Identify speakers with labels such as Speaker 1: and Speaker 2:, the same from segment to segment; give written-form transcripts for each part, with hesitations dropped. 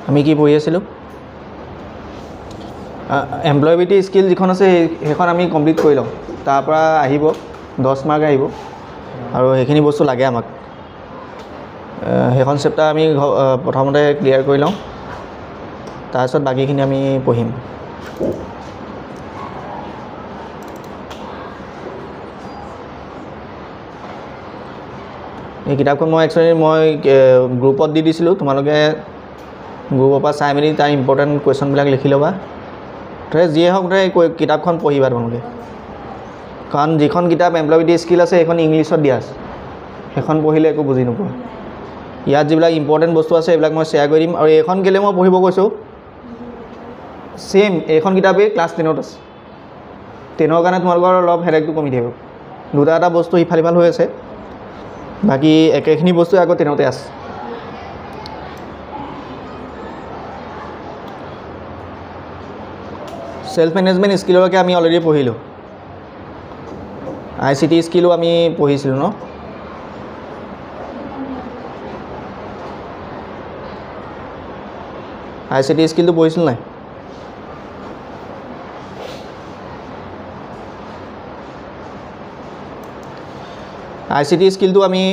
Speaker 1: আমি কি পঢ়ি আছিলোঁ এমপ্লয়াবিলিটি স্কিল যিখন আছে সেইখন আমি কমপ্লিট কৰি লওঁ তাৰ পৰা আহিব 10 মাৰ্ক আহিব আৰু সেইখিনি বস্তু লাগে আমাক সেইখন চেপ্টাৰ আমি প্ৰথমতে ক্লিয়াৰ কৰি লওঁ তাৰপিছত বাকীখিনি আমি পঢ়িম এই কিতাপখন মই একচুৱেলি গ্ৰুপত দি দিছিলোঁ তোমালোকে গ্ৰুপৰ পৰা চাই মেলি তাৰ ইম্পৰ্টেণ্ট কুৱেশ্যনবিলাক লিখি ল'বা যিয়ে হওক কিতাপখন পঢ়িবা তোমালোকে কাৰণ যিখন কিতাপ এমপ্লয়াবিলিটি স্কিল আছে সেইখন ইংলিছত দিয়া আছে সেইখন পঢ়িলে একো বুজি নোপোৱা ইয়াত যিবিলাক ইম্পৰ্টেণ্ট বস্তু আছে এইবিলাক মই শ্বেয়াৰ কৰি দিম আৰু এইখন কেলৈ মই পঢ়িব কৈছোঁ ছেইম এইখন কিতাপেই ক্লাছ 10ত আছে 10ৰ কাৰণে তোমালোকৰ অলপ হেডেকটো কমি থাকিব দুটা এটা বস্তু ইফাল সিফাল হৈ আছে বাকী একেখিনি বস্তু আকৌ 10তে আছে সেলফ মেনেজমেন্ট স্কিলৰকে আমি অলৰেডি পঢ়িলোঁ ICT স্কিলো আমি পঢ়িছিলোঁ ন ICT স্কিলটো পঢ়িছিলোঁ নাই ICT স্কিলটো আমি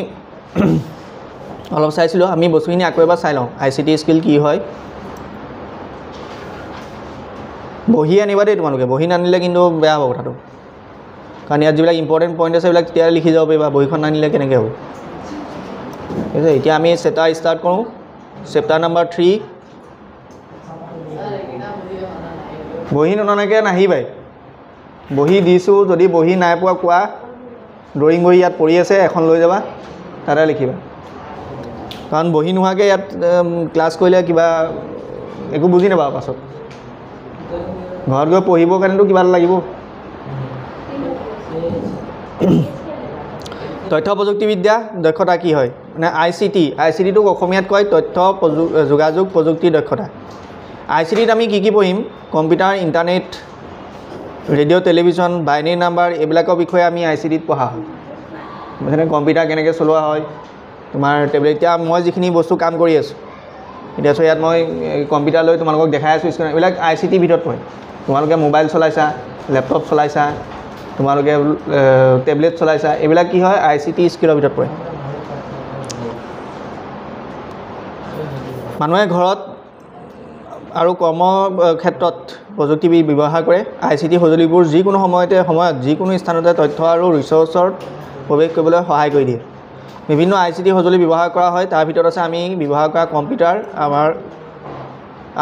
Speaker 1: অলপ চাইছিলোঁ আমি বস্তুখিনি আকৌ এবাৰ চাই লওঁ ICT স্কিল কি হয় বহি আনিবা দেই তোমালোকে বহি নানিলে কিন্তু বেয়া হ'ব কথাটো কাৰণ ইয়াত যিবিলাক ইম্পৰ্টেণ্ট পইণ্ট আছে সেইবিলাক তেতিয়া লিখি যাব পাৰিবা বহিখন নানিলে কেনেকৈ হ'ব ঠিক আছে এতিয়া আমি চেপ্টাৰ ষ্টাৰ্ট কৰোঁ চেপ্টাৰ নম্বৰ 3 বহি ননাকৈ নাহিবাই বহি দিছোঁ যদি বহি নাই পোৱা কোৱা ড্ৰয়িং বহি ইয়াত পৰি আছে এখন লৈ যাবা তাতে লিখিবা কাৰণ বহি নোহোৱাকৈ ইয়াত ক্লাছ কৰিলে কিবা একো বুজি নাপাবা পাছত ঘৰত গৈ পঢ়িবৰ কাৰণেতো কিবা লাগিব তথ্য প্ৰযুক্তিবিদ্যা দক্ষতা কি হয় মানে ICTটোক অসমীয়াত কয় তথ্য যোগাযোগ প্ৰযুক্তি দক্ষতা ICTত আমি কি পঢ়িম computer internet radio' television binary number এইবিলাকৰ বিষয়ে আমি ICTত পঢ়া হয় যেনে কম্পিউটাৰ কেনেকৈ চলোৱা হয় তোমাৰ টেবলেট এতিয়া মই যিখিনি বস্তু কাম কৰি আছোঁ এতিয়া ইয়াত মই কম্পিউটাৰ লৈ তোমালোকক দেখাই আছোঁ স্ক্ৰীন এইবিলাক ICT ভিতৰত পৰে তোমালোকে মোবাইল চলাইছা লেপটপ চলাইছা তোমালোকে টেবলেট চলাইছা এইবিলাক কি হয় ICT স্কিলৰ ভিতৰত পৰে মানুহে ঘৰত আৰু কৰ্ম ক্ষেত্ৰত প্ৰযুক্তি ব্যৱহাৰ কৰে ICT সঁজুলিবোৰ যিকোনো সময়ত যিকোনো স্থানতে তথ্য আৰু ৰিচোৰ্চৰ প্ৰৱেশ কৰিবলৈ সহায় কৰি দিয়ে বিভিন্ন ICT সঁজুলি ব্যৱহাৰ কৰা হয় তাৰ ভিতৰত আছে আমি ব্যৱহাৰ কৰা কম্পিউটাৰ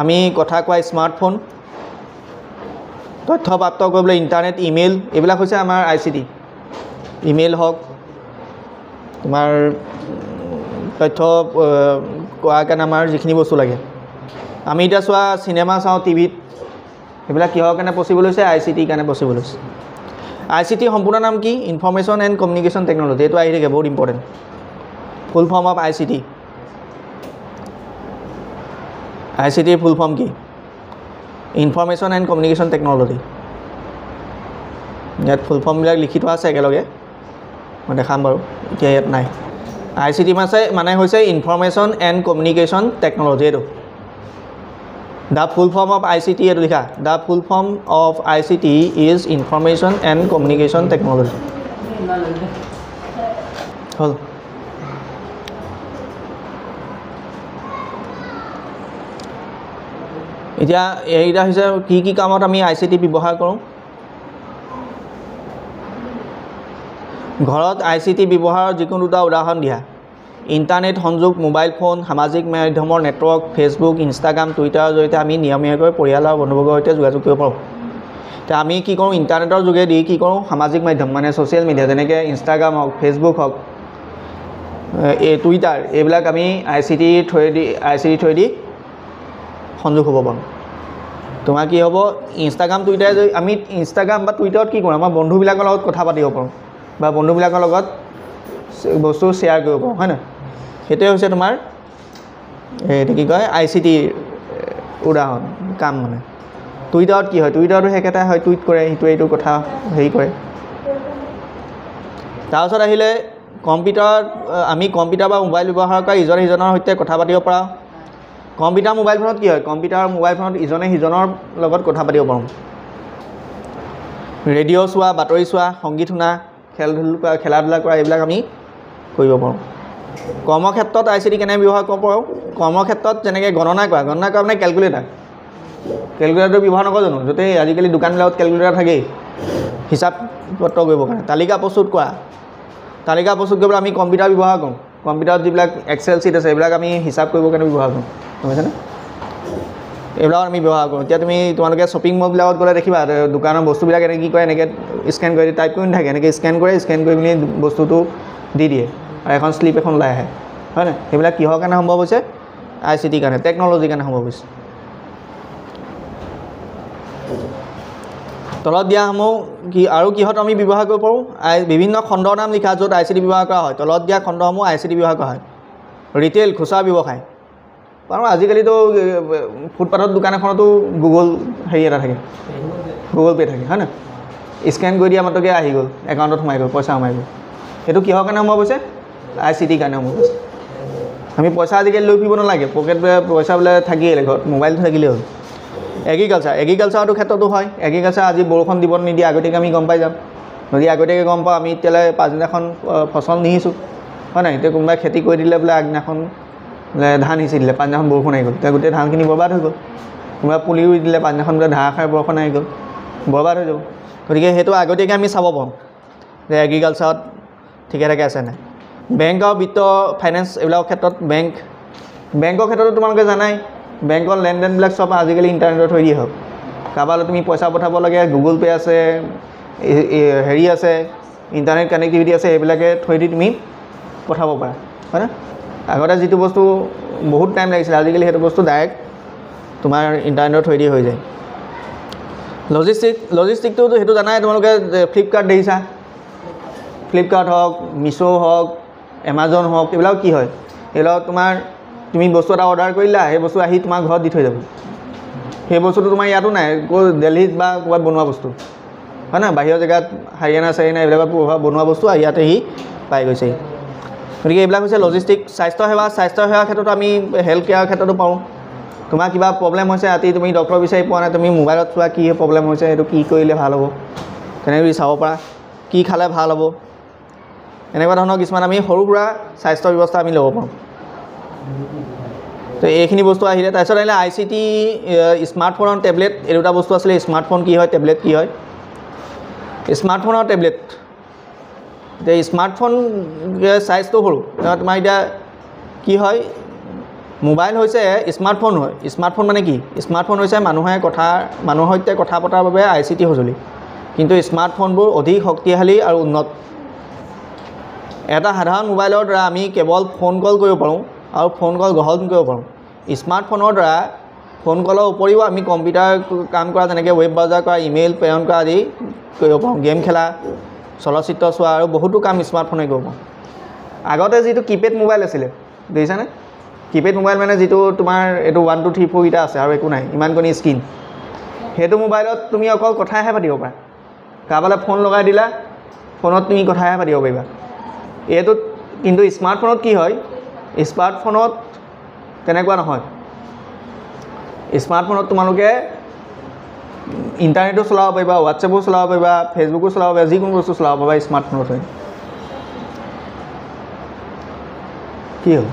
Speaker 1: আমি কথা কোৱা স্মাৰ্টফোন তথ্য প্ৰাপ্ত কৰিবলৈ ইণ্টাৰনেট ইমেইল এইবিলাক হৈছে আমাৰ ICT ইমেইল হওক তোমাৰ তথ্য কোৱাৰ কাৰণে আমাৰ যিখিনি বস্তু লাগে আমি এতিয়া চোৱা চিনেমা চাওঁ টিভিত এইবিলাক কিহৰ কাৰণে পচিবল হৈছে ICT কাৰণে পচিবল হৈছে ICT সম্পূৰ্ণ নাম কি ইনফৰমেশ্যন এণ্ড কমিউনিকেশ্যন টেকন'লজি এইটো আহি থাকে বহুত important full form of ICT full form কি ইনফৰমেশ্যন এণ্ড কমিউনিকেশ্যন টেকন'লজি ইয়াত ফুল ফৰ্মবিলাক লিখি থোৱা আছে একেলগে মই দেখাম বাৰু এতিয়া ইয়াত নাই ICT মানে হৈছে ইনফৰমেশ্যন এণ্ড কমিউনিকেশ্যন টেকন'লজি এইটো The full form of ICT এইটো লিখা The full form of ICT is Information and Communication Technology হ'ল এতিয়া এইটা হৈছে কি কামত আমি ICT ব্যৱহাৰ কৰোঁ ঘৰত ICT ব্যৱহাৰৰ যিকোনো দুটা উদাহৰণ দিয়া ইণ্টাৰনেট সংযোগ মোবাইল ফোন সামাজিক মাধ্যমৰ নেটৱৰ্ক ফেচবুক ইনষ্টাগ্ৰাম টুইটাৰৰ জৰিয়তে আমি নিয়মীয়াকৈ পৰিয়াল আৰু বন্ধুবৰ্গৰ সৈতে যোগাযোগ কৰিব পাৰোঁ এতিয়া আমি কি কৰোঁ ইণ্টাৰনেটৰ যোগেদি কি কৰোঁ সামাজিক মাধ্যম মানে ছ'চিয়েল মিডিয়া যেনেকৈ ইনষ্টাগ্ৰাম হওক ফেচবুক হওক টুইটাৰ এইবিলাক আমি ICT থ্ৰুৱেদি সংযোগ হ'ব পাৰোঁ তোমাৰ কি হ'ব ইনষ্টাগ্ৰাম টুইটাৰে যদি আমি ইনষ্টাগ্ৰাম বা টুইটাৰত কি কৰোঁ আমাৰ বন্ধুবিলাকৰ লগত কথা পাতিব পাৰোঁ বা বন্ধুবিলাকৰ লগত বস্তু শ্বেয়াৰ কৰিব পাৰোঁ হয় নহয় সেইটোৱে হৈছে তোমাৰ এইটো কি কয় ICT উদাহৰণ কাম মানে টুইটাৰত কি হয় টুইটাৰটো সেইকেইটা হয় টুইট কৰে সেইটোৱে এইটো কথা হেৰি কৰে তাৰপিছত আহিলে কম্পিউটাৰত আমি কম্পিউটাৰ বা মোবাইল ব্যৱহাৰ কৰা ইজনে সিজনৰ সৈতে কথা পাতিব পৰা কম্পিউটাৰ মোবাইল ফোনত কি হয় কম্পিউটাৰ মোবাইল ফোনত ইজনে সিজনৰ লগত কথা পাতিব পাৰোঁ ৰেডিঅ' চোৱা বাতৰি চোৱা সংগীত শুনা খেলা ধূলা কৰা এইবিলাক আমি কৰিব পাৰোঁ কৰ্মক্ষেত্ৰত ICT কেনে ব্যৱহাৰ কৰিব পাৰোঁ কৰ্মক্ষেত্ৰত যেনেকৈ গণনা কৰা মানে কেলকুলেটাৰটো ব্যৱহাৰ নকৰোঁ জানো য'তেই আজিকালি দোকানবিলাকত কেলকুলেটাৰ থাকেই হিচাপ পত্ৰ কৰিবৰ কাৰণে তালিকা প্ৰস্তুত কৰিবলৈ আমি কম্পিউটাৰ ব্যৱহাৰ কৰোঁ কম্পিউটাৰত যিবিলাক এক্সেল ছিট আছে এইবিলাক আমি হিচাপ কৰিবৰ কাৰণে ব্যৱহাৰ কৰোঁ বুজিছেনে এইবিলাক আমি ব্যৱহাৰ কৰোঁ এতিয়া তোমালোকে শ্বপিং মলবিলাকত গ'লে দেখিবা দোকানৰ বস্তুবিলাক এনেকৈ কি কৰে এনেকৈ স্কেন কৰি টাইপ কৰি নাথাকে এনেকৈ স্কেন কৰি পিনি বস্তুটো দি দিয়ে আৰু এখন শ্লিপ এখন ওলাই আহে হয় নাই সেইবিলাক কিহৰ কাৰণে সম্ভৱ হৈছে ICT কাৰণে টেকন'লজিৰ কাৰণে সম্ভৱ হৈছে তলত দিয়াসমূহ কি আৰু কিহত আমি ব্যৱহাৰ কৰিব পাৰোঁ বিভিন্ন খণ্ডৰ নাম লিখা য'ত ICT ব্যৱহাৰ কৰা হয় তলত দিয়া খণ্ডসমূহ ICT ব্যৱহাৰ কৰা হয় ৰিটেইল খুচুৰা ব্যৱসায় কাৰণ আজিকালিতো ফুটপাথৰ দোকান এখনতো গুগল হেৰি এটা থাকে গুগল পে' থাকে হয় নাই স্কেন কৰি দিয়া মাত্ৰকৈ আহি গ'ল একাউণ্টত সোমাই গ'ল পইচা সোমাই গ'ল সেইটো কিহৰ কাৰণে সম্ভৱ হৈছে ICT কাৰণে সম্ভৱ হৈছে আমি পইচা আজিকালি লৈ ফুৰিব নালাগে পকেট পইচা বোলে থাকিয়ে ঘৰত মোবাইলটো থাকিলেই হ'ল এগ্ৰিকালচাৰৰ ক্ষেত্ৰতো হয় এগ্ৰিকালচাৰ আজি বৰষুণ দিব নিদিয়ে আগতীয়াকৈ আমি গম পাই যাম যদি আগতীয়াকৈ গম পাওঁ আমি এতিয়ালৈ পাছদিনাখন ফচল নিহিছোঁ হয় নাই এতিয়া কোনোবাই খেতি কৰি দিলে বোলে আগদিনাখন ধান সিঁচি দিলে পাছদিনাখন বৰষুণ আহি গ'ল তেতিয়া গোটেই ধানখিনি বৰবাদ হৈ গ'ল কোনোবাই পুলি ৰুই দিলে পাছদিনাখন বোলে ধাৰাসাৰ বৰষুণ আহি গ'ল বৰবাদ হৈ যাব গতিকে সেইটো আগতীয়াকৈ আমি চাব পাৰোঁ যে এগ্ৰিকালচাৰত ঠিকে থাকে আছে নাই বেংক আৰু বিত্ত ফাইনেন্স এইবিলাকৰ ক্ষেত্ৰত বেংকৰ ক্ষেত্ৰতো তোমালোকে জানাই বেংকৰ লেনদেনবিলাক চব আজিকালি ইণ্টাৰনেটৰ থৈ দিয়ে হওক কাৰোবালৈ তুমি পইচা পঠাব লাগে গুগল পে' আছে হেৰি আছে ইণ্টাৰনেট কানেক্টিভিটি আছে এইবিলাকে থৈ দি তুমি পঠাব পাৰা হয়নে আগতে যিটো বস্তু বহুত টাইম লাগিছিলে আজিকালি সেইটো বস্তু ডাইৰেক্ট তোমাৰ ইণ্টাৰনেটৰ থৈ দি হৈ যায় লজিষ্টিকটোতো সেইটো জানাই তোমালোকে ফ্লিপকাৰ্ট দেখিছা ফ্লিপকাৰ্ট হওক মিছ' হওক এমাজন হওক এইবিলাক কি হয় এইবিলাক তোমাৰ তুমি বস্তু এটা অৰ্ডাৰ কৰিলা সেই বস্তু আহি তোমাৰ ঘৰত দি থৈ যাব সেই বস্তুটো তোমাৰ ইয়াতো নাই দিল্লীত বা ক'ৰবাত বনোৱা বস্তু হয় নাই বাহিৰৰ জেগাত হাৰিয়ানা এইবিলাকত বনোৱা বস্তু ইয়াতে সি পাই গৈছে গতিকে এইবিলাক হৈছে লজিষ্টিক স্বাস্থ্যসেৱাৰ ক্ষেত্ৰতো আমি হেল্থ কেয়াৰৰ ক্ষেত্ৰতো পাওঁ তোমাৰ কিবা প্ৰব্লেম হৈছে ৰাতি তুমি ডক্টৰ বিচাৰি পোৱা নাই তুমি মোবাইলত চোৱা কি প্ৰব্লেম হৈছে এইটো কি কৰিলে ভাল হ'ব তেনেকৈ চাব পাৰা কি খালে ভাল হ'ব এনেকুৱা ধৰণৰ কিছুমান আমি সৰু সুৰা স্বাস্থ্য ব্যৱস্থা আমি ল'ব পাৰোঁ তো এইখিনি বস্তু আহিলে তাৰপিছত আহিলে ICT স্মাৰ্টফোন আৰু টেবলেট এই দুটা বস্তু আছিলে স্মাৰ্টফোন কি হয় টেবলেট কি হয় স্মাৰ্টফোন আৰু টেবলেট এতিয়া স্মাৰ্টফোন চাইজটো সৰু তোমাৰ এতিয়া কি হয় মোবাইল হৈছে স্মাৰ্টফোন হয় স্মাৰ্টফোন মানে কি স্মাৰ্টফোন হৈছে মানুহৰ সৈতে কথা পতাৰ বাবে ICT সঁজুলি কিন্তু স্মাৰ্টফোনবোৰ অধিক শক্তিশালী আৰু উন্নত এটা সাধাৰণ মোবাইলৰ দ্বাৰা আমি কেৱল ফোন কল কৰিব পাৰোঁ আৰু ফোন কল গ্ৰহণ কৰিব পাৰোঁ স্মাৰ্টফোনৰ দ্বাৰা ফোন কলৰ উপৰিও আমি কম্পিউটাৰ কাম কৰা যেনেকৈ ৱেব ব্ৰাউজাৰ কৰা ইমেইল প্ৰেৰণ কৰা আদি কৰিব পাৰোঁ গেম খেলা চলচ্চিত্ৰ চোৱা আৰু বহুতো কাম স্মাৰ্টফোনে কৰিব পাৰোঁ আগতে যিটো কিপেড মোবাইল আছিলে দেখিছানে কিপেড মোবাইল মানে যিটো তোমাৰ এইটো 1 2 3 4 কেইটা আছে আৰু একো নাই ইমানকণি স্ক্ৰীণ সেইটো মোবাইলত তুমি অকল কথাহে পাতিব পাৰা কাৰোবালৈ ফোন লগাই দিলা ফোনত তুমি কথাহে পাতিব পাৰিবা এইটোত কিন্তু স্মাৰ্টফোনত কি হয় স্মাৰ্টফোনত তেনেকুৱা নহয় স্মাৰ্টফোনত তোমালোকে ইণ্টাৰনেটো চলাব পাৰিবা হোৱাটছএপো চলাব পাৰিবা ফেচবুকো চলাব পাৰিবা যিকোনো বস্তু চলাব পাৰিবা স্মাৰ্টফোনত হয় কি হ'ল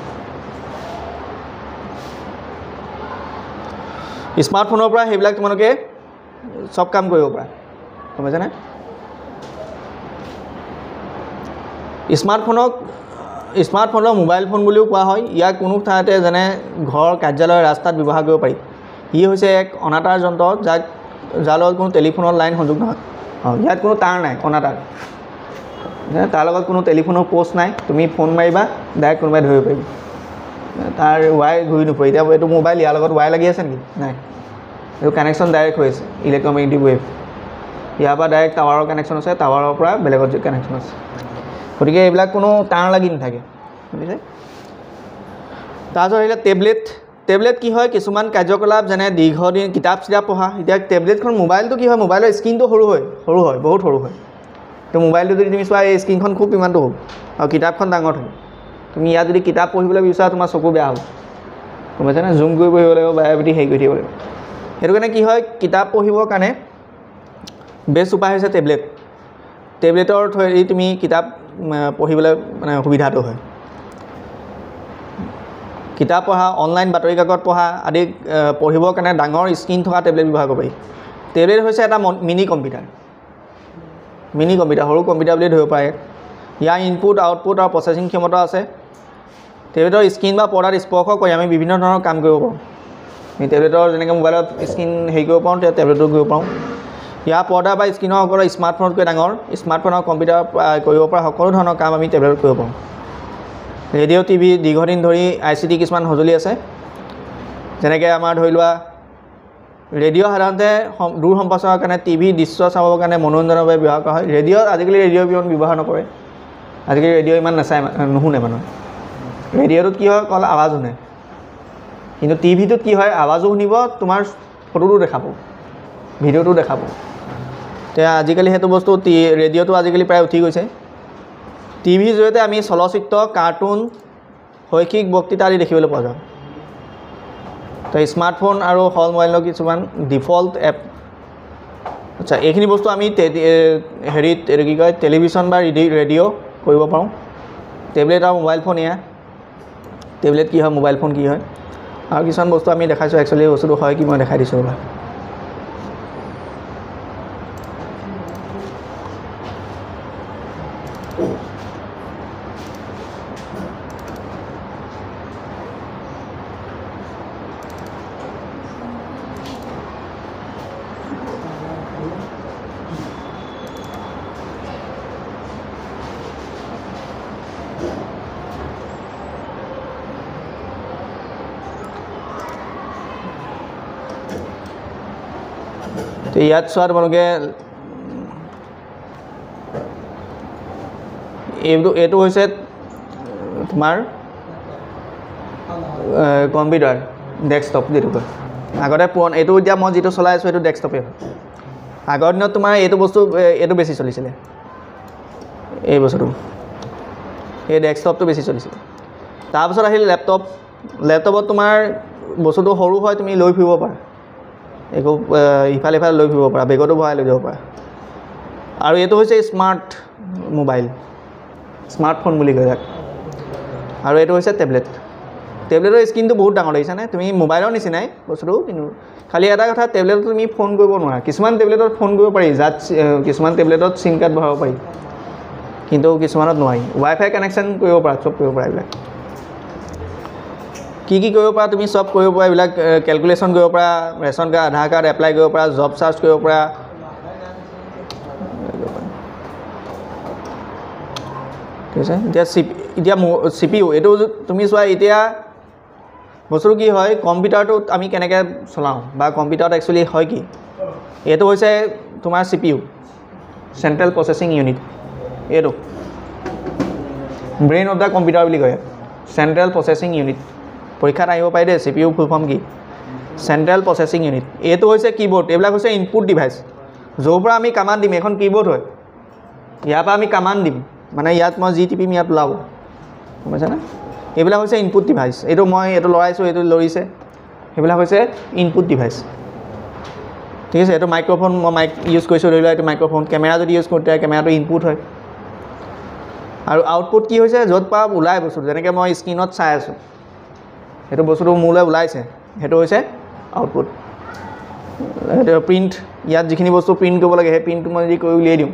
Speaker 1: স্মাৰ্টফোনৰ পৰা সেইবিলাক তোমালোকে চব কাম কৰিব পাৰা গম পাইছানে স্মাৰ্টফোনক মোবাইল ফোন বুলিও কোৱা হয় ইয়াক কোনো ঠাইতে যেনে ঘৰ কাৰ্যালয় ৰাস্তাত ব্যৱহাৰ কৰিব পাৰি ই হৈছে এক অনাতাঁৰ যন্ত্ৰ যাৰ লগত কোনো টেলিফোনৰ লাইন সংযোগ নহয় ইয়াত কোনো তাঁৰ নাই অনাতাঁৰ তাৰ লগত কোনো টেলিফোনৰ পোষ্ট নাই তুমি ফোন মাৰিবা ডাইৰেক্ট কোনোবাই ধৰিব পাৰিব তাৰ ৱাই ঘূৰি নুফুৰে এতিয়া এইটো মোবাইল ইয়াৰ লগত ৱাই লাগি আছে নেকি নাই এইটো কানেকশ্যন ডাইৰেক্ট হৈ আছে ইলেক্ট্ৰমেগনেটিক ৱেভ ইয়াৰ পৰা ডাইৰেক্ট টাৱাৰৰ কানেকশ্যন আছে টাৱাৰৰ পৰা বেলেগত কানেকশ্যন আছে গতিকে এইবিলাক কোনো তাঁৰ লাগি নাথাকে বুজিছে তাৰপিছত আহিলে টেবলেট কি হয় কিছুমান কাৰ্যকলাপ যেনে দীৰ্ঘদিন কিতাপ পঢ়া এতিয়া টেবলেটখন মোবাইলটো কি হয় মোবাইলৰ স্ক্ৰীনটো সৰু হয় বহুত সৰু হয় তো মোবাইলটো যদি তুমি চোৱা এই স্ক্ৰীনখন খুব ইমানটো হ'ব আৰু কিতাপখন ডাঙৰ থাকে তুমি ইয়াত যদি কিতাপ পঢ়িবলৈ বিচাৰা তোমাৰ চকু বেয়া হ'ব গম পাইছানে জুম কৰি পঢ়িব লাগিব বায়'মেট্ৰিক হেৰি কৰি থাকিব লাগিব সেইটো কাৰণে কি হয় কিতাপ পঢ়িবৰ কাৰণে বেষ্ট উপায় হৈছে টেবলেটৰ থ্ৰুৱেদি তুমি কিতাপ পঢ়িবলৈ মানে সুবিধাটো হয় কিতাপ পঢ়া অনলাইন বাতৰি কাকত পঢ়া আদি পঢ়িবৰ কাৰণে ডাঙৰ স্ক্ৰীন থকা টেবলেট ব্যৱহাৰ কৰিব পাৰি টেবলেট হৈছে এটা মিনি কম্পিউটাৰ সৰু কম্পিউটাৰ বুলি ধৰিব পাৰে ইয়াৰ ইনপুট আউটপুট আৰু প্ৰচেছিং ক্ষমতা আছে টেবলেটৰ স্ক্ৰীন বা পৰ্দাত স্পৰ্শ কৰি আমি বিভিন্ন ধৰণৰ কাম কৰিব পাৰোঁ আমি টেবলেটৰ যেনেকৈ মোবাইলত স্ক্ৰীন হেৰি কৰিব পাৰোঁ তেতিয়া টেবলেটো কৰিব পাৰোঁ ইয়াৰ পৰ্দা বা স্ক্ৰীনৰ সকলো স্মাৰ্টফোনতকৈ ডাঙৰ স্মাৰ্টফোন আৰু কম্পিউটাৰ কৰিব পৰা সকলো ধৰণৰ কাম আমি টেবলেটত কৰিব পাৰোঁ ৰেডিঅ' টিভি দীৰ্ঘদিন ধৰি ICT কিছুমান সঁজুলি আছে যেনেকৈ আমাৰ ধৰি লোৱা ৰেডিঅ' সাধাৰণতে দূৰ সম্প্ৰচাৰৰ কাৰণে টিভি দৃশ্য চাবৰ কাৰণে মনোৰঞ্জনৰ বাবে ব্যৱহাৰ কৰা হয় আজিকালি ৰেডিঅ' ইমান ব্যৱহাৰ নকৰে আজিকালি ৰেডিঅ' ইমান নাচায় নুশুনে মানুহে ৰেডিঅ'টোত কি হয় অকল আৱাজ শুনে কিন্তু টিভিটোত কি হয় আৱাজো শুনিব তোমাৰ ফটোটো দেখাব ভিডিঅ'টো দেখাব এতিয়া আজিকালি সেইটো বস্তু ৰেডিঅ'টো আজিকালি প্ৰায় উঠি গৈছে টিভিৰ জৰিয়তে আমি চলচ্চিত্ৰ কাৰ্টুন শৈক্ষিক বক্তৃতা আদি দেখিবলৈ পোৱা যায় তো স্মাৰ্টফোন আৰু হল মোবাইলৰ কিছুমান ডিফল্ট এপ আচ্ছা এইখিনি বস্তু আমি হেৰিত এইটো কি কয় টেলিভিশ্যন বা ৰেডিঅ' কৰিব পাৰোঁ টেবলেট আৰু মোবাইল ফোন এয়া টেবলেট কি হয় মোবাইল ফোন কি হয় আৰু কিছুমান বস্তু আমি দেখাইছোঁ একচুৱেলি বস্তুটো হয় কি মই দেখাই দিছোঁ ৰ'বা তো ইয়াত চোৱা তোমালোকে এইটো হৈছে তোমাৰ কম্পিউটাৰ ডেস্কটপ যিটো কয় আগতে এইটো এতিয়া মই যিটো চলাই আছোঁ এইটো ডেস্কটপে হয় আগৰ দিনত তোমাৰ এইটো বস্তু এইটো বেছি চলিছিলে এই বস্তুটো এই ডেস্কটপটো বেছি চলিছিলে তাৰপিছত আহিল লেপটপত তোমাৰ বস্তুটো সৰু হয় তুমি লৈ ফুৰিব পাৰা একো ইফালে লৈ ফুৰিব পাৰা বেগতো ভৰাই লৈ যাব পাৰা আৰু এইটো হৈছে স্মাৰ্টফোন বুলি কয় ইয়াক আৰু এইটো হৈছে টেবলেটৰ স্ক্ৰীনটো বহুত ডাঙৰ দেখিছানে তুমি মোবাইলৰ নিচিনাই বস্তুটো কিন্তু খালি এটা কথা টেবলেটত তুমি ফোন কৰিব নোৱাৰা কিছুমান টেবলেটত ফোন কৰিব পাৰি কিছুমান টেবলেটত চিম কাৰ্ড ভৰাব পাৰি কিন্তু কিছুমানত নোৱাৰি ৱাইফাই কানেকশ্যন কৰিব পাৰা চব কৰিব পাৰা এইবিলাক কি কৰিব পাৰা তুমি চব কৰিব পাৰা এইবিলাক কেলকুলেশ্যন কৰিব পাৰা ৰেচন কাৰ্ড আধাৰ কাৰ্ড এপ্লাই কৰিব পাৰা জব চাৰ্চ কৰিব পাৰা ঠিক আছে এতিয়া CPU এইটো তুমি চোৱা এতিয়া বস্তুটো কি হয় কম্পিউটাৰটোত আমি কেনেকৈ চলাওঁ বা কম্পিউটাৰত একচুৱেলি হয় কি এইটো হৈছে তোমাৰ CPU চেণ্ট্ৰেল প্ৰচেছিং ইউনিট এইটো ব্ৰেইন অফ দ্য কম্পিউটাৰ বুলি কয় চেণ্ট্ৰেল প্ৰচেছিং ইউনিট পৰীক্ষাত আহিব পাৰে দেই CPU ফুল ফৰ্ম কি চেণ্ট্ৰেল প্ৰচেছিং ইউনিট এইটো হৈছে কীবৰ্ড এইবিলাক হৈছে ইনপুট ডিভাইচ য'ৰ পৰা আমি কামাণ্ড দিম এখন কীবৰ্ড হয় ইয়াৰ পৰা আমি কামাণ্ড দিম মানে ইয়াত মই যি টিপিম ইয়াত ওলাব গম পাইছানে এইবিলাক হৈছে ইনপুট ডিভাইচ এইটো লৰাইছোঁ এইটো লৰিছে সেইবিলাক হৈছে ইনপুট ডিভাইচ ঠিক আছে এইটো মাইক্ৰফোন মই মাইক ইউজ কৰিছোঁ ধৰি লোৱা এইটো মাইক্ৰফোন কেমেৰা যদি ইউজ কৰোঁ তেতিয়া কেমেৰাটো ইনপুট হয় আৰু আউটপুট কি হৈছে য'ত পৰা ওলাই বস্তুটো যেনেকৈ মই স্ক্ৰীণত চাই আছোঁ সেইটো বস্তুটো মোলৈ ওলাইছে সেইটো হৈছে আউটপুট সেইটো প্ৰিণ্ট ইয়াত যিখিনি বস্তু প্ৰিণ্ট কৰিব লাগে সেই প্ৰিণ্টটো মই যদি কৰি উলিয়াই দিওঁ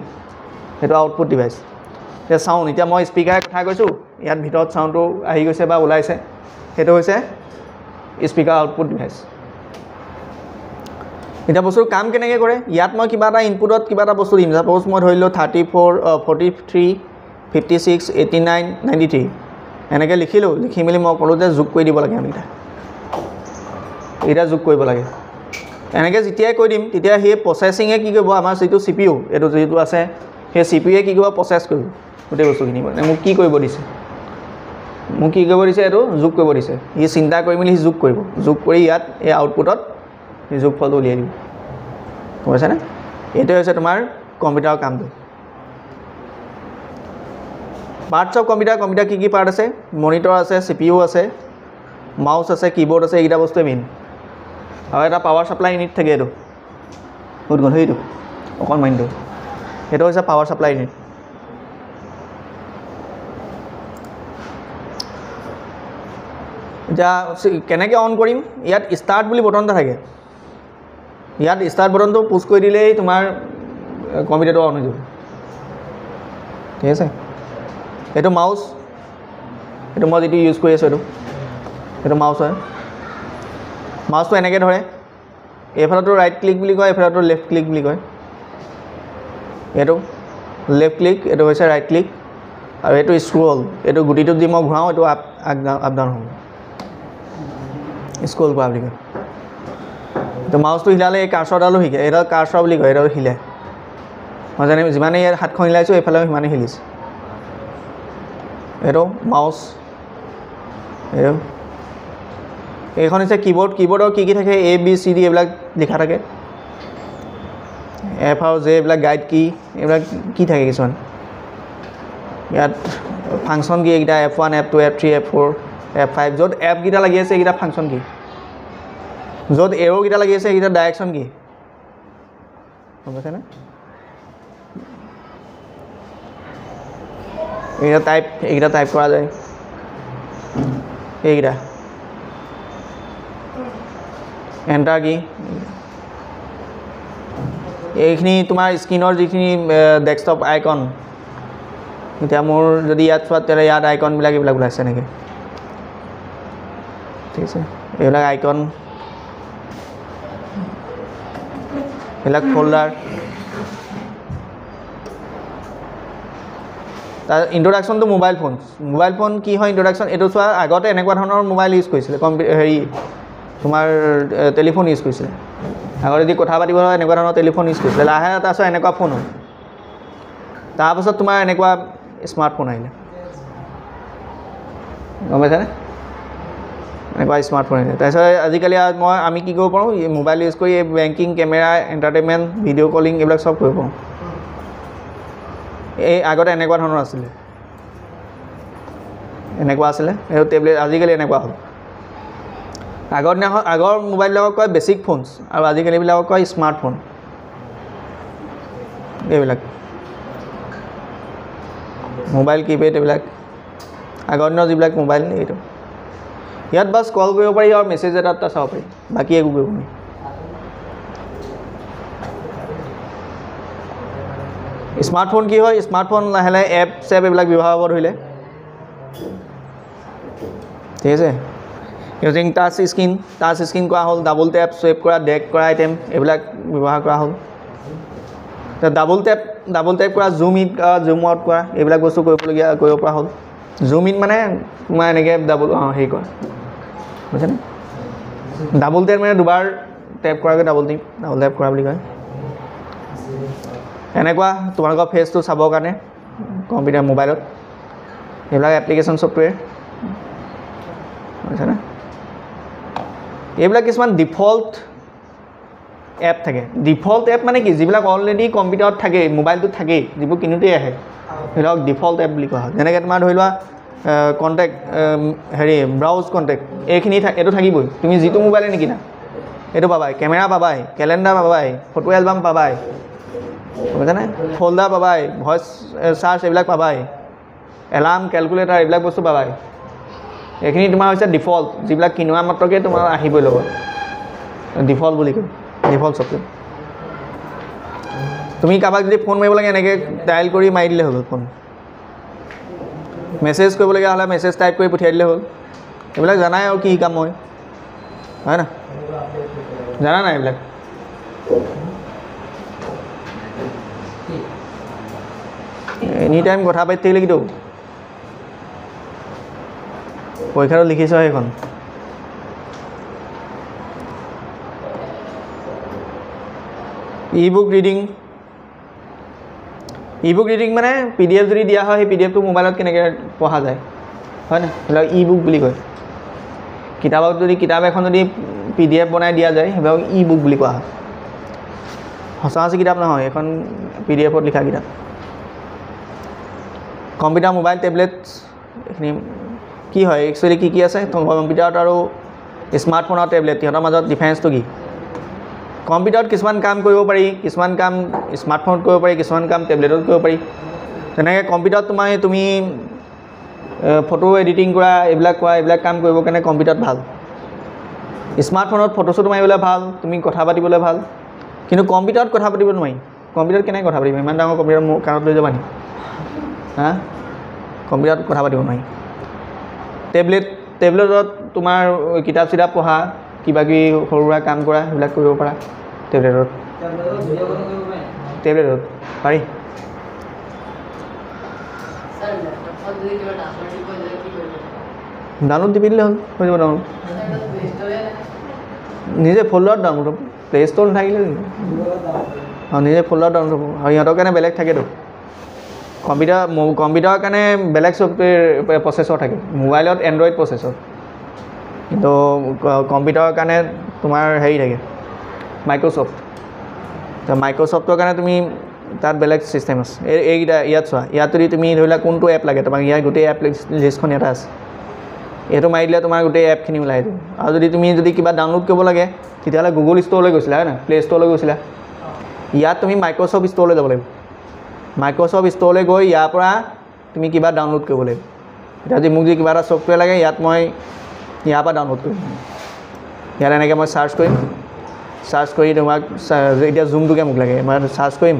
Speaker 1: সেইটো আউটপুট ডিভাইচ এতিয়া চাউণ্ড এতিয়া মই স্পীকাৰে কথা কৈছোঁ ইয়াত ভিতৰত চাউণ্ডটো আহি গৈছে বা ওলাইছে সেইটো হৈছে স্পীকাৰ আউটপুট ডিভাইচ এতিয়া বস্তুৰ কাম কেনেকৈ কৰে ইয়াত মই কিবা এটা ইনপুটত কিবা এটা বস্তু দিম ছাপ'জ মই ধৰিলোঁ 43 56 89 93 এনেকৈ লিখিলোঁ লিখি মেলি মই ক'লোঁ যে যোগ কৰি দিব লাগে আমি এতিয়া যোগ কৰিব লাগে এনেকৈ যেতিয়াই কৈ দিম তেতিয়া সেই প্ৰচেছিঙে কি কৰিব আমাৰ যিটো CPU এইটো যিটো আছে সেই CPUৱে কি কৰিব প্ৰচেছ কৰিব গোটেই বস্তুখিনি মানে মোক কি কৰিব দিছে এইটো যোগ কৰিব দিছে সি চিন্তা কৰি মেলি সি যোগ কৰিব যোগ কৰি ইয়াত এই আউটপুটত সি যোগফলটো উলিয়াই দিব গম পাইছানে এইটোৱে হৈছে তোমাৰ কম্পিউটাৰৰ কামটো পাৰ্টছ অফ কম্পিউটাৰ কি পাৰ্ট আছে মনিটৰ আছে CPU আছে মাউচ আছে কীবৰ্ড আছে এইকেইটা বস্তুৱে মেইন আৰু এটা পাৱাৰ ছাপ্লাই ইউনিট থাকে এইটো বহুত গ'ল সেইটো অকণ মাইণ্ডটো সেইটো হৈছে পাৱাৰ ছাপ্লাই ইউনিট এতিয়া কেনেকৈ অন কৰিম ইয়াত ষ্টাৰ্ট বুলি বটন এটা থাকে ইয়াত ষ্টাৰ্ট বটনটো পুছ কৰি দিলেই তোমাৰ কম্পিউটাৰটো অন হৈ যাব ঠিক আছে এইটো মাউচ এইটো মই যিটো ইউজ কৰি আছোঁ এইটো মাউচ হয় মাউচটো এনেকৈ ধৰে এইফালতো ৰাইট ক্লিক বুলি কয় এইফালতো লেফ্ট ক্লিক বুলি কয় এইটো লেফ্ট ক্লিক এইটো হৈছে ৰাইট ক্লিক আৰু এইটো স্ক্ৰল এইটো গুটিটোত যি মই ঘূৰাওঁ এইটো আপ ডাউন হ'ব স্ক্ৰল কৰা বুলি কয় তো মাউচটো হিলালে এই কাৰ্চৰডালো শিকে এইডাল কাৰ্চৰ বুলি কয় এইডাল হিলে মই জানি যিমানেই ইয়াত হাতখন হিলাইছোঁ এইফালেও সিমানেই হিলিছে এইটো মাউচ এইটো এইখন হৈছে কীবৰ্ড কীবৰ্ডৰ কি কি থাকে ABCD এইবিলাক লিখা থাকে F আৰু J এইবিলাক গাইড কি এইবিলাক কি থাকে কিছুমান ইয়াত ফাংচন কি এইকেইটা F1 F2 F3 F4 F5 য'ত এপকেইটা লাগি আছে এইকেইটা ফাংচন কি য'ত এৰ'কেইটা লাগি আছে এইকেইটা ডাইৰেকশ্যন কি গম পাইছেনে এইকেইটা টাইপ কৰা যায় এইকেইটা এণ্টাৰ কি এইখিনি তোমাৰ স্ক্ৰীনৰ যিখিনি ডেস্কটপ আইকন এতিয়া মোৰ যদি ইয়াত চোৱা তেতিয়াহ'লে ইয়াত আইকনবিলাক এইবিলাক ওলাইছে এনেকৈ ঠিক আছে এইবিলাক আইকন এইবিলাক ফল্ডাৰ তাৰ ইণ্ট্ৰডাকশ্যনটো মোবাইল ফোন কি হয় ইণ্ট্ৰডাকশ্যন এইটো চোৱা আগতে এনেকুৱা ধৰণৰ মোবাইল ইউজ কৰিছিলে হেৰি তোমাৰ টেলিফোন ইউজ কৰিছিলে আগতে যদি কথা পাতিব হয় এনেকুৱা ধৰণৰ টেলিফোন ইউজ কৰিছিলে লাহে লাহে তাৰপিছত এনেকুৱা ফোন হ'ল তাৰপাছত তোমাৰ এনেকুৱা স্মাৰ্টফোন আহিলে গম পাইছানে এনেকুৱা স্মাৰ্টফোন আহিলে তাৰপিছত আজিকালি আমি কি কৰিব পাৰোঁ মোবাইল ইউজ কৰি এই banking camera entertainment video' calling এইবিলাক চব কৰিব পাৰোঁ এই আগতে এনেকুৱা ধৰণৰ আছিলে এনেকুৱা আছিলে এই টেবলেট আজিকালি এনেকুৱা হ'ল আগৰ মোবাইলবিলাকক কয় বেছিক ফোনছ আৰু আজিকালিবিলাকক কয় স্মাৰ্টফোন এইবিলাক মোবাইল কিপেড এইবিলাক আগৰ দিনৰ যিবিলাক মোবাইল এইটো ইয়াত বাছ কল কৰিব পাৰি আৰু মেছেজ এটা চাব পাৰি বাকী একো কৰিব নোৱাৰি স্মাৰ্টফোন কি হয় স্মাৰ্টফোন লাহে লাহে এপ চেপ এইবিলাক ব্যৱহাৰ হ'ব ধৰিলে ঠিক আছে ইউজিং টাচ স্ক্ৰীন কৰা হ'ল ডাবল টেপ চুইপ কৰা ডেক কৰা আইটেম এইবিলাক ব্যৱহাৰ কৰা হ'ল ডাবল টেপ কৰা জুম ইন কৰা জুম আউট কৰা এইবিলাক বস্তু কৰিব পৰা হ'ল জুম ইন মানে তোমাৰ এনেকৈ হেৰি কৰা বুজিছেনে ডাবল টেপ মানে দুবাৰ টেপ কৰাকৈ ডাবল টেপ কৰা বুলি কয় এনেকুৱা তোমালোকৰ ফেচটো চাবৰ কাৰণে কম্পিউটাৰ মোবাইলত এইবিলাক এপ্লিকেশ্যন ছফ্টৱেৰ বুজিছেনে এইবিলাক কিছুমান ডিফল্ট এপ থাকে ডিফল্ট এপ মানে কি যিবিলাক অলৰেডি কম্পিউটাৰত থাকেই মোবাইলটোত থাকেই যিবোৰ কিনোতেই আহে সেইবিলাক ডিফল্ট এপ বুলি কোৱা হয় যেনেকৈ তোমাৰ ধৰি লোৱা কণ্টেক্ট হেৰি ব্ৰাউজ কণ্টেক্ট এইখিনি এইটো থাকিবই তুমি যিটো মোবাইলে নিকিনা এইটো পাবাই কেমেৰা পাবাই কেলেণ্ডাৰ পাবাই ফটো এলবাম পাবাই বুজিছেনে ফল্ডাৰ পাবাই ভইচ চাৰ্চ এইবিলাক পাবাই এলাৰ্ম কেলকুলেটাৰ এইবিলাক বস্তু পাবাই এইখিনি তোমাৰ হৈছে ডিফল্ট যিবিলাক কিনোৱা মাত্ৰকৈ তোমাৰ আহিবই লগত ডিফল্ট বুলি কয় ডিফল্ট ছফ্টৱেৰ তুমি কাৰোবাক যদি ফোন মাৰিব লাগে এনেকৈ ডায়েল কৰি মাৰি দিলে হ'ল ফোন মেছেজ কৰিবলগীয়া হ'লে মেছেজ টাইপ কৰি পঠিয়াই দিলে হ'ল এইবিলাক জানাই আৰু কি কাম মই হয় না জানা নাই এইবিলাক এনি টাইম কথা পাতি থাকিলে কিন্তু পৰীক্ষাটো লিখিছ সেইখন ই বুক ৰিডিং মানে PDF যদি দিয়া হয় সেই PDFটো মোবাইলত কেনেকৈ পঢ়া যায় হয় না সেইবিলাক ই বুক বুলি কয় কিতাপত যদি কিতাপ এখন যদি PDF বনাই দিয়া যায় সেইবিলাক ই বুক বুলি কোৱা হয় সঁচা কিতাপ নহয় এখন PDFত লিখা কিতাপ কম্পিউটাৰ মোবাইল টেবলেট এইখিনি কি হয় একচুৱেলি কি আছে কম্পিউটাৰত আৰু স্মাৰ্টফোন আৰু টেবলেট সিহঁতৰ মাজত ডিফাৰেঞ্চটো কি কম্পিউটাৰত কিছুমান কাম কৰিব পাৰি কিছুমান কাম স্মাৰ্টফোনত কৰিব পাৰি কিছুমান কাম টেবলেটত কৰিব পাৰি তেনেকৈ কম্পিউটাৰত তুমি ফটো এডিটিং কৰা এইবিলাক কাম কৰিবৰ কাৰণে কম্পিউটাৰত ভাল স্মাৰ্টফোনত ফটো চটো মাৰিবলৈ ভাল তুমি কথা পাতিবলৈ ভাল কিন্তু কম্পিউটাৰত কথা পাতিব নোৱাৰি কম্পিউটাৰত কেনেকৈ কথা পাতিব ইমান ডাঙৰ কম্পিউটাৰ মোৰ কাণত লৈ যাবা নি হা কম্পিউটাৰত কথা পাতিব নোৱাৰি টেবলেটত তোমাৰ কিতাপ চিতাপ পঢ়া কিবা কিবি সৰু সুৰা কাম কৰা সেইবিলাক কৰিব পাৰা টেবলেটত পাৰি ডাউনলোড টিপি দিলে হ'ল হৈ যাব ডাউনলোড নিজে ফ'ল্ডাৰত ডাউনলোড হ'ব প্লে ষ্ট'ৰ নাথাকিলে নিজে ফ'ল্ডাৰত ডাউনলোড হ'ব আৰু সিহঁতৰ কাৰণে বেলেগ থাকেতো কম্পিউটাৰৰ কাৰণে বেলেগ ছফ্টৱেৰ প্ৰচেছৰ থাকে মোবাইলত এণ্ড্ৰইড প্ৰচেছৰ কিন্তু কম্পিউটাৰৰ কাৰণে তোমাৰ হেৰি থাকে মাইক্ৰ'ছফ্টৰ কাৰণে তুমি তাত বেলেগ ছিষ্টেম আছে এইকেইটা ইয়াত চোৱা ইয়াত যদি তুমি ধৰি লোৱা কোনটো এপ লাগে তোমাক ইয়াৰ গোটেই এপ লিষ্টখন ইয়াতে আছে এইটো মাৰি দিলে তোমাৰ গোটেই এপখিনি ওলাই দিব আৰু তুমি কিবা ডাউনলোড কৰিব লাগে তেতিয়াহ'লে গুগল ষ্ট'ৰলৈ গৈছিলা হয় নাই প্লে ষ্ট'ৰলৈ গৈছিলা ইয়াত তুমি মাইক্ৰ'ছফ্ট ষ্ট'ৰলৈ যাব লাগিব মাইক্ৰ'ছফ্ট ষ্ট'ৰলৈ গৈ ইয়াৰ পৰা তুমি কিবা ডাউনলোড কৰিব লাগিব এতিয়া যদি মোক কিবা এটা ছফ্টৱেৰ লাগে ইয়াত মই ইয়াৰ পৰা ডাউনলোড কৰিম ইয়াত এনেকৈ মই চাৰ্চ কৰি তোমাক এতিয়া জুমটোকে মোক লাগে মই চাৰ্চ কৰি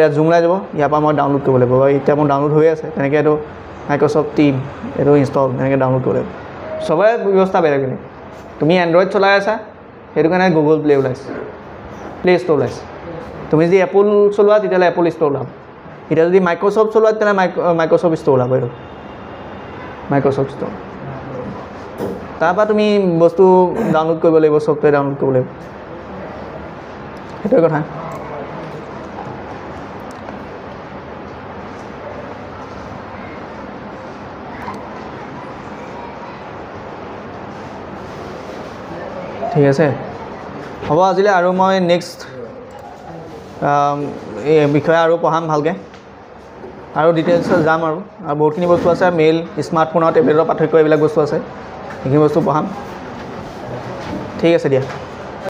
Speaker 1: ইয়াত জুম ওলাই যাব ইয়াৰ পৰা মই ডাউনলোড কৰিব লাগিব এতিয়া মোৰ ডাউনলোড হৈ আছে তেনেকৈ এইটো মাইক্ৰ'ছফ্ট টিম এইটো ইনষ্টল এনেকৈ ডাউনলোড কৰিব লাগিব চবৰে ব্যৱস্থা বেলেগ বেলেগ তুমি এণ্ড্ৰইড চলাই আছা সেইটো কাৰণে গুগল প্লে ষ্ট'ৰ ওলাইছে তুমি যদি এপল চলোৱা তেতিয়াহ'লে এপল ষ্ট'ৰ ওলাব এতিয়া যদি মাইক্ৰ'ছফ্ট চলোৱা তেতিয়াহ'লে মাইক্ৰ'ছফ্ট ষ্ট'ৰ ওলাব এইটো মাইক্ৰ'ছফ্ট ষ্ট'ৰ তাৰপৰা তুমি বস্তু ডাউনলোড কৰিব লাগিব ছফ্টৱেৰ ডাউনলোড কৰিব লাগিব সেইটোৱে কথা ঠিক আছে হ'ব আজিলৈ আৰু মই নেক্সট এই বিষয়ে আৰু পঢ়াম ভালকৈ আৰু ডিটেইলছত যাম আৰু বহুতখিনি বস্তু আছে মেইল স্মাৰ্টফোন আৰু টেবলেটৰ পাৰ্থক্য এইবিলাক বস্তু আছে সেইখিনি বস্তু পঢ়াম ঠিক আছে দিয়া